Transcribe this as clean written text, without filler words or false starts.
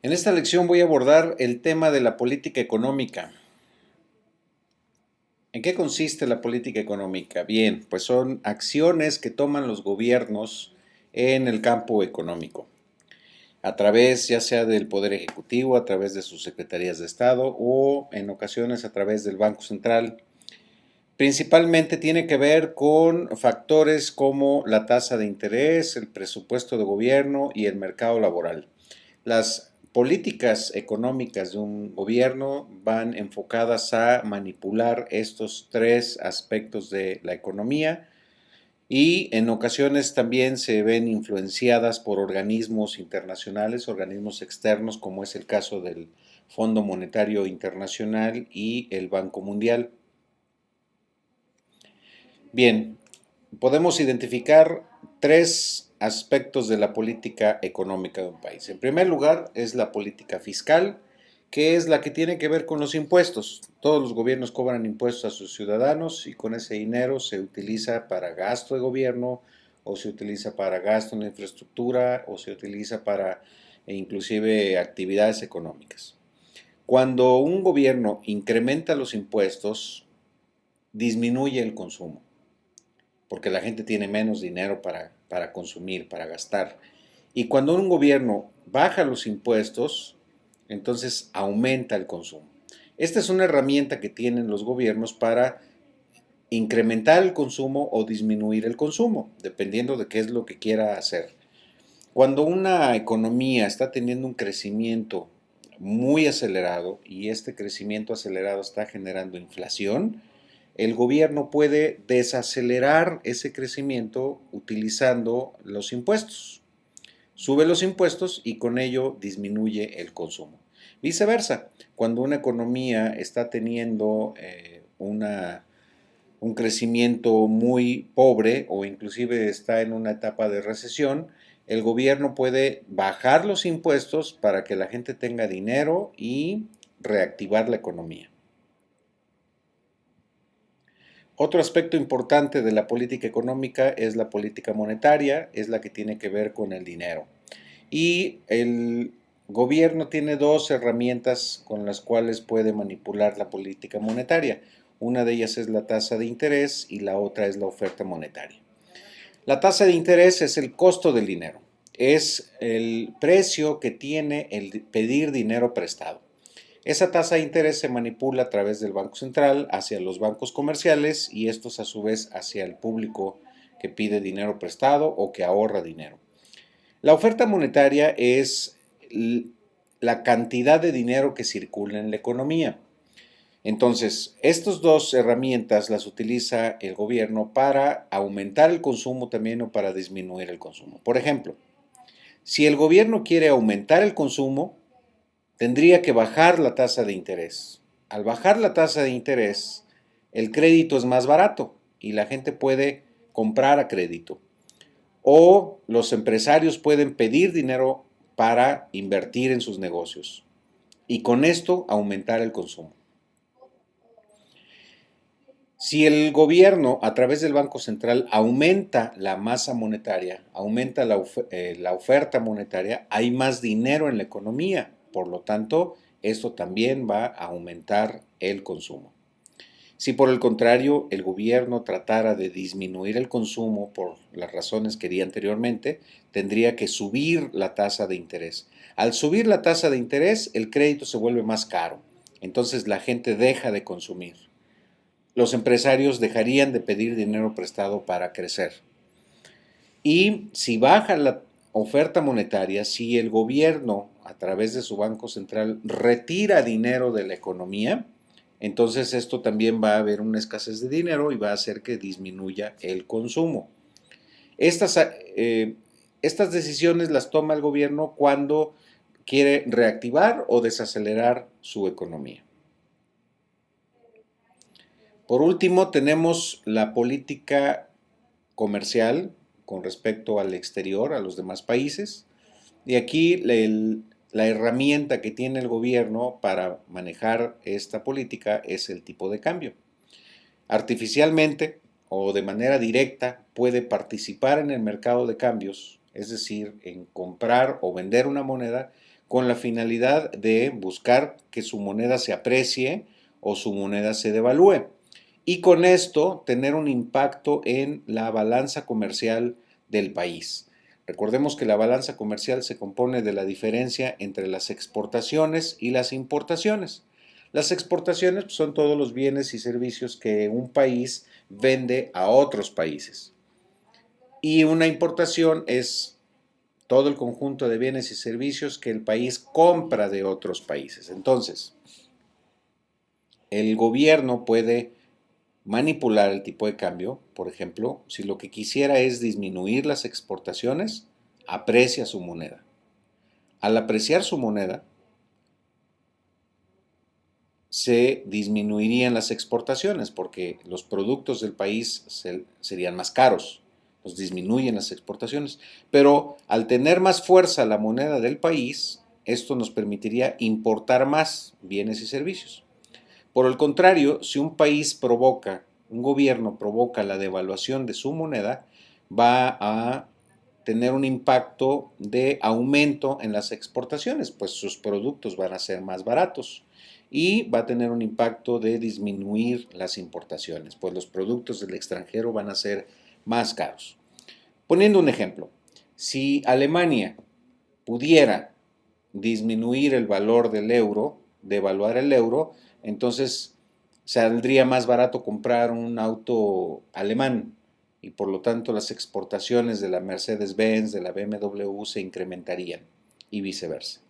En esta lección voy a abordar el tema de la política económica. ¿En qué consiste la política económica? Bien, pues son acciones que toman los gobiernos en el campo económico, a través ya sea del Poder Ejecutivo, a través de sus secretarías de Estado o en ocasiones a través del Banco Central. Principalmente tiene que ver con factores como la tasa de interés, el presupuesto de gobierno y el mercado laboral. Las políticas económicas de un gobierno van enfocadas a manipular estos tres aspectos de la economía y en ocasiones también se ven influenciadas por organismos internacionales, organismos externos, como es el caso del Fondo Monetario Internacional y el Banco Mundial. Bien, podemos identificar tres aspectos de la política económica de un país. En primer lugar, es la política fiscal, que es la que tiene que ver con los impuestos. Todos los gobiernos cobran impuestos a sus ciudadanos y con ese dinero se utiliza para gasto de gobierno o se utiliza para gasto en infraestructura o se utiliza para inclusive actividades económicas. Cuando un gobierno incrementa los impuestos, disminuye el consumo porque la gente tiene menos dinero para consumir, para gastar. Y cuando un gobierno baja los impuestos, entonces aumenta el consumo. Esta es una herramienta que tienen los gobiernos para incrementar el consumo o disminuir el consumo, dependiendo de qué es lo que quiera hacer. Cuando una economía está teniendo un crecimiento muy acelerado y este crecimiento acelerado está generando inflación, el gobierno puede desacelerar ese crecimiento utilizando los impuestos. Sube los impuestos y con ello disminuye el consumo. Viceversa, cuando una economía está teniendo un crecimiento muy pobre o inclusive está en una etapa de recesión, el gobierno puede bajar los impuestos para que la gente tenga dinero y reactivar la economía. Otro aspecto importante de la política económica es la política monetaria, es la que tiene que ver con el dinero. Y el gobierno tiene dos herramientas con las cuales puede manipular la política monetaria. Una de ellas es la tasa de interés y la otra es la oferta monetaria. La tasa de interés es el costo del dinero, es el precio que tiene el pedir dinero prestado. Esa tasa de interés se manipula a través del Banco Central hacia los bancos comerciales y estos a su vez hacia el público que pide dinero prestado o que ahorra dinero. La oferta monetaria es la cantidad de dinero que circula en la economía. Entonces, estas dos herramientas las utiliza el gobierno para aumentar el consumo también o para disminuir el consumo. Por ejemplo, si el gobierno quiere aumentar el consumo, tendría que bajar la tasa de interés. Al bajar la tasa de interés, el crédito es más barato y la gente puede comprar a crédito. O los empresarios pueden pedir dinero para invertir en sus negocios y con esto aumentar el consumo. Si el gobierno a través del Banco Central aumenta la masa monetaria, aumenta la oferta monetaria, hay más dinero en la economía. Por lo tanto, esto también va a aumentar el consumo. Si por el contrario el gobierno tratara de disminuir el consumo por las razones que di anteriormente, tendría que subir la tasa de interés. Al subir la tasa de interés, el crédito se vuelve más caro. Entonces la gente deja de consumir. Los empresarios dejarían de pedir dinero prestado para crecer. Y si baja la oferta monetaria, si el gobierno a través de su Banco Central retira dinero de la economía, entonces esto también va a haber una escasez de dinero y va a hacer que disminuya el consumo. Estas, estas decisiones las toma el gobierno cuando quiere reactivar o desacelerar su economía. Por último, tenemos la política comercial con respecto al exterior, a los demás países. Y aquí la herramienta que tiene el gobierno para manejar esta política es el tipo de cambio. Artificialmente o de manera directa puede participar en el mercado de cambios, es decir, en comprar o vender una moneda con la finalidad de buscar que su moneda se aprecie o su moneda se devalúe. Y con esto tener un impacto en la balanza comercial del país. Recordemos que la balanza comercial se compone de la diferencia entre las exportaciones y las importaciones. Las exportaciones son todos los bienes y servicios que un país vende a otros países. Y una importación es todo el conjunto de bienes y servicios que el país compra de otros países. Entonces, el gobierno puede manipular el tipo de cambio. Por ejemplo, si lo que quisiera es disminuir las exportaciones, aprecia su moneda. Al apreciar su moneda, se disminuirían las exportaciones porque los productos del país serían más caros, nos disminuyen las exportaciones. Pero al tener más fuerza la moneda del país, esto nos permitiría importar más bienes y servicios. Por el contrario, si un gobierno provoca la devaluación de su moneda, va a tener un impacto de aumento en las exportaciones, pues sus productos van a ser más baratos y va a tener un impacto de disminuir las importaciones, pues los productos del extranjero van a ser más caros. Poniendo un ejemplo, si Alemania pudiera disminuir el valor del euro, devaluar el euro, entonces saldría más barato comprar un auto alemán y por lo tanto las exportaciones de la Mercedes-Benz, de la BMW se incrementarían y viceversa.